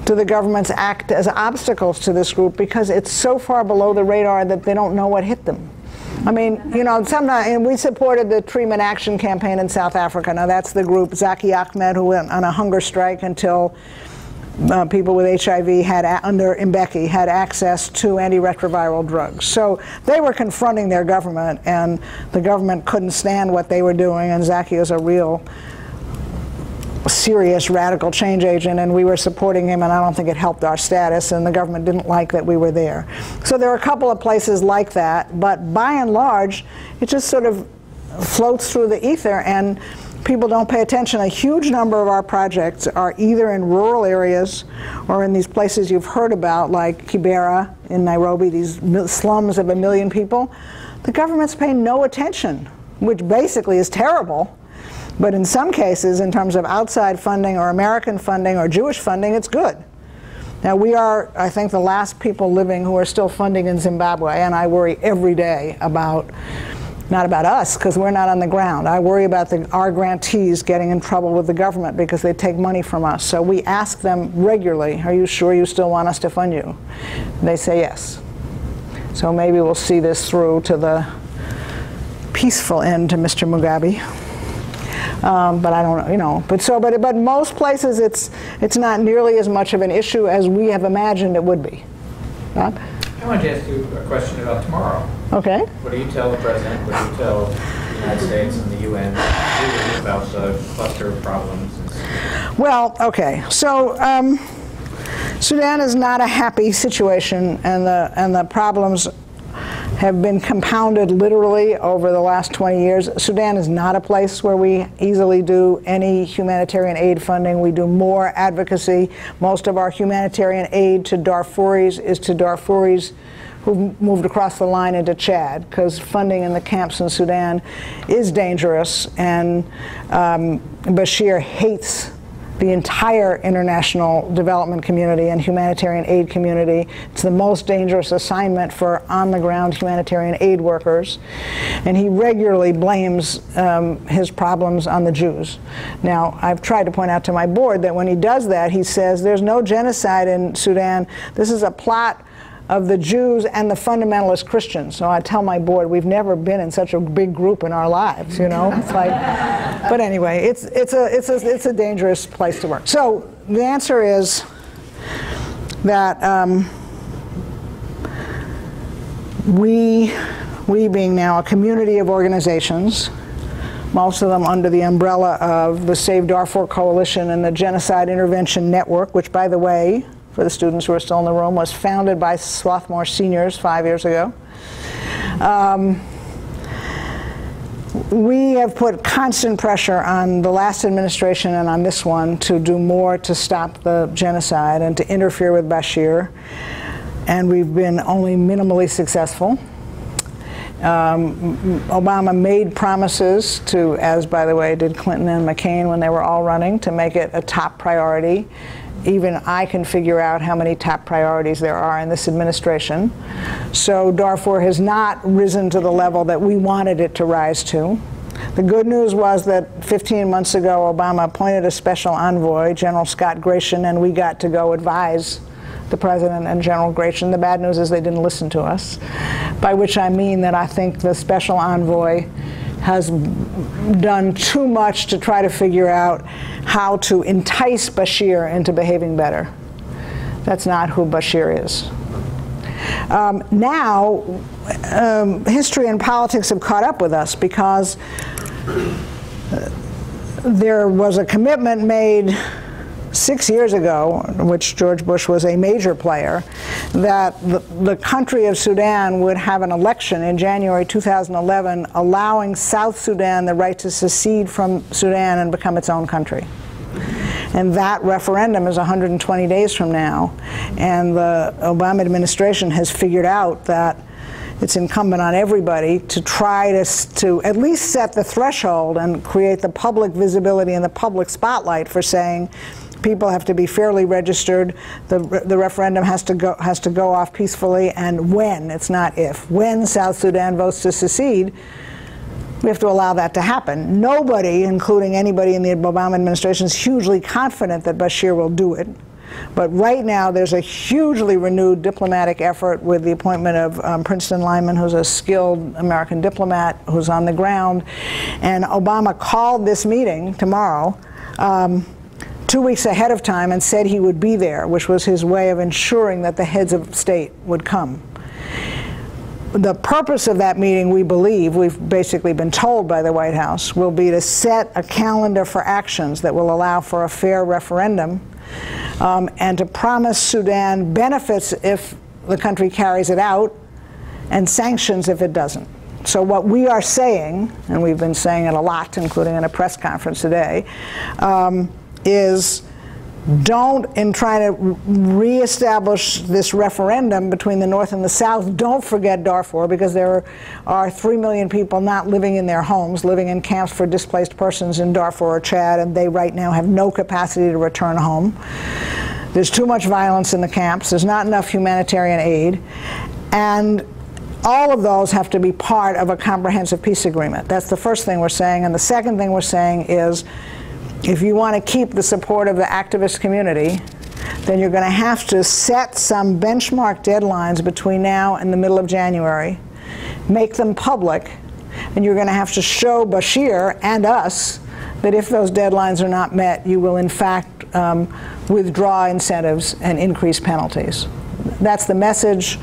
do the governments act as obstacles to this group because it's so far below the radar that they don't know what hit them. I mean, you know, sometimes, and we supported the Treatment Action Campaign in South Africa. Now that's the group, Zaki Ahmed, who went on a hunger strike until people with HIV under Mbeki had access to antiretroviral drugs. So they were confronting their government, and the government couldn't stand what they were doing, and Zaki is a real serious radical change agent, and we were supporting him, and I don't think it helped our status, and the government didn't like that we were there. So there are a couple of places like that, but by and large, it just sort of floats through the ether, and people don't pay attention. A huge number of our projects are either in rural areas or in these places you've heard about, like Kibera in Nairobi, these slums of 1 million people. The government's paying no attention, which basically is terrible. But in some cases, in terms of outside funding or American funding or Jewish funding, it's good. Now we are, I think, the last people living who are still funding in Zimbabwe, and I worry every day about, not about us, because we're not on the ground. I worry about our grantees getting in trouble with the government because they take money from us. So we ask them regularly, are you sure you still want us to fund you? They say yes. So maybe we'll see this through to the peaceful end to Mr. Mugabe. But I don't know, you know. But most places it's not nearly as much of an issue as we have imagined it would be. Bob?
I wanted to ask you a question about tomorrow.
Okay.
What do you tell the president? What do you tell the United States and the UN about the cluster of problems?
Well, okay. So Sudan is not a happy situation, and the problems have been compounded literally over the last 20 years. Sudan is not a place where we easily do any humanitarian aid funding. We do more advocacy. Most of our humanitarian aid to Darfuris is to Darfuris who moved across the line into Chad, because funding in the camps in Sudan is dangerous, and Bashir hates the entire international development community and humanitarian aid community. It's the most dangerous assignment for on-the-ground humanitarian aid workers. And he regularly blames his problems on the Jews. Now, I've tried to point out to my board that when he does that, he says there's no genocide in Sudan. This is a plot of the Jews and the fundamentalist Christians. So I tell my board, we've never been in such a big group in our lives, you know? It's like, but anyway, it's a dangerous place to work. So the answer is that we being now a community of organizations, most of them under the umbrella of the Save Darfur Coalition and the Genocide Intervention Network, which, by the way, for the students who are still in the room, was founded by Swarthmore seniors 5 years ago. We have put constant pressure on the last administration and on this one to do more to stop the genocide and to interfere with Bashir, and we've been only minimally successful. Obama made promises to, as by the way did Clinton and McCain when they were all running, to make it a top priority. Even I can figure out how many top priorities there are in this administration. So Darfur has not risen to the level that we wanted it to rise to. The good news was that 15 months ago, Obama appointed a special envoy, General Scott Gratian, and we got to go advise the President and General Gratian. The bad news is they didn't listen to us, by which I mean that I think the special envoy has done too much to try to figure out how to entice Bashir into behaving better. That's not who Bashir is. Now, history and politics have caught up with us because there was a commitment made 6 years ago, in which George Bush was a major player, that the country of Sudan would have an election in January 2011 allowing South Sudan the right to secede from Sudan and become its own country. And that referendum is 120 days from now, and the Obama administration has figured out that it's incumbent on everybody to try to at least set the threshold and create the public visibility and the public spotlight for saying people have to be fairly registered, the referendum has to go off peacefully, and when, it's not if, when South Sudan votes to secede, we have to allow that to happen. Nobody, including anybody in the Obama administration, is hugely confident that Bashir will do it. But right now, there's a hugely renewed diplomatic effort with the appointment of Princeton Lyman, who's a skilled American diplomat who's on the ground. And Obama called this meeting tomorrow 2 weeks ahead of time and said he would be there, which was his way of ensuring that the heads of state would come. The purpose of that meeting, we believe, we've basically been told by the White House, will be to set a calendar for actions that will allow for a fair referendum and to promise Sudan benefits if the country carries it out and sanctions if it doesn't. So what we are saying, and we've been saying it a lot, including in a press conference today, is don't, in trying to reestablish this referendum between the North and the South, don't forget Darfur, because there are 3 million people not living in their homes, living in camps for displaced persons in Darfur or Chad, and they right now have no capacity to return home. There's too much violence in the camps. There's not enough humanitarian aid. And all of those have to be part of a comprehensive peace agreement. That's the first thing we're saying. And the second thing we're saying is, if you want to keep the support of the activist community, then you're going to have to set some benchmark deadlines between now and the middle of January, make them public, and you're going to have to show Bashir and us that if those deadlines are not met, you will in fact withdraw incentives and increase penalties. That's the message.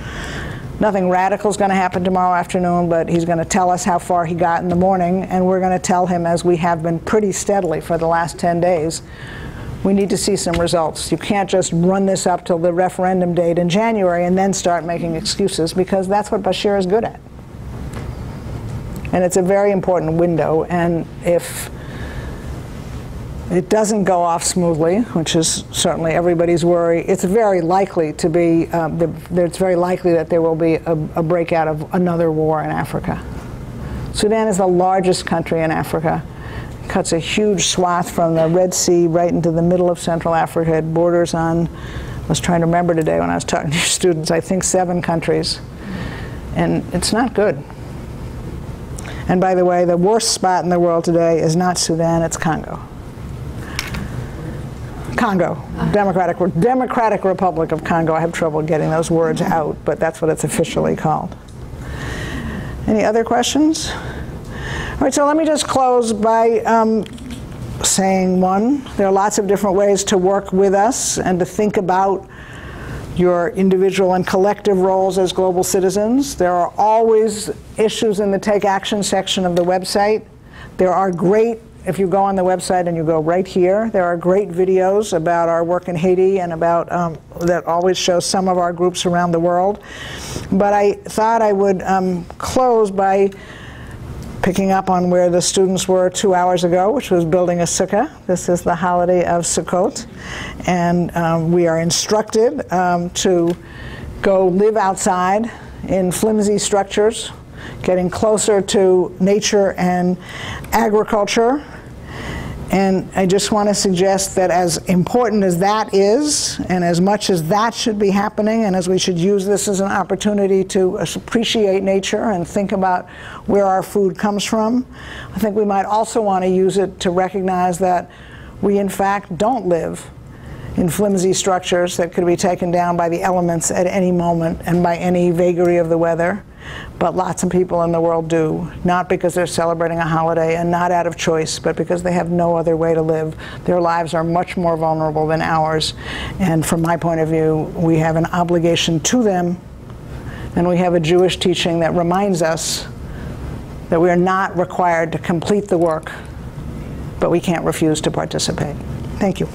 Nothing radical is going to happen tomorrow afternoon, but he's going to tell us how far he got in the morning, and we're going to tell him, as we have been pretty steadily for the last 10 days, we need to see some results. You can't just run this up till the referendum date in January and then start making excuses, because that's what Bashir is good at. And it's a very important window, and if it doesn't go off smoothly, which is certainly everybody's worry, it's very likely to be, it's very likely that there will be a breakout of another war in Africa. Sudan is the largest country in Africa. It cuts a huge swath from the Red Sea right into the middle of Central Africa. It borders on, I was trying to remember today when I was talking to your students, I think 7 countries. And it's not good. And by the way, the worst spot in the world today is not Sudan, it's Congo. Congo, Democratic Republic of Congo. I have trouble getting those words out, but that's what it's officially called. Any other questions? All right, so let me just close by saying, one, there are lots of different ways to work with us and to think about your individual and collective roles as global citizens. There are always issues in the Take Action section of the website. There are great, if you go on the website and you go right here, there are great videos about our work in Haiti and about, that always show some of our groups around the world. But I thought I would close by picking up on where the students were 2 hours ago, which was building a sukkah. This is the holiday of Sukkot. And we are instructed to go live outside in flimsy structures. getting closer to nature and agriculture. And I just want to suggest that as important as that is, and as much as that should be happening, and as we should use this as an opportunity to appreciate nature and think about where our food comes from, I think we might also want to use it to recognize that we in fact don't live in flimsy structures that could be taken down by the elements at any moment and by any vagary of the weather. But lots of people in the world do, not because they're celebrating a holiday and not out of choice, but because they have no other way to live. Their lives are much more vulnerable than ours. And from my point of view, we have an obligation to them, and we have a Jewish teaching that reminds us that we are not required to complete the work, but we can't refuse to participate. Thank you.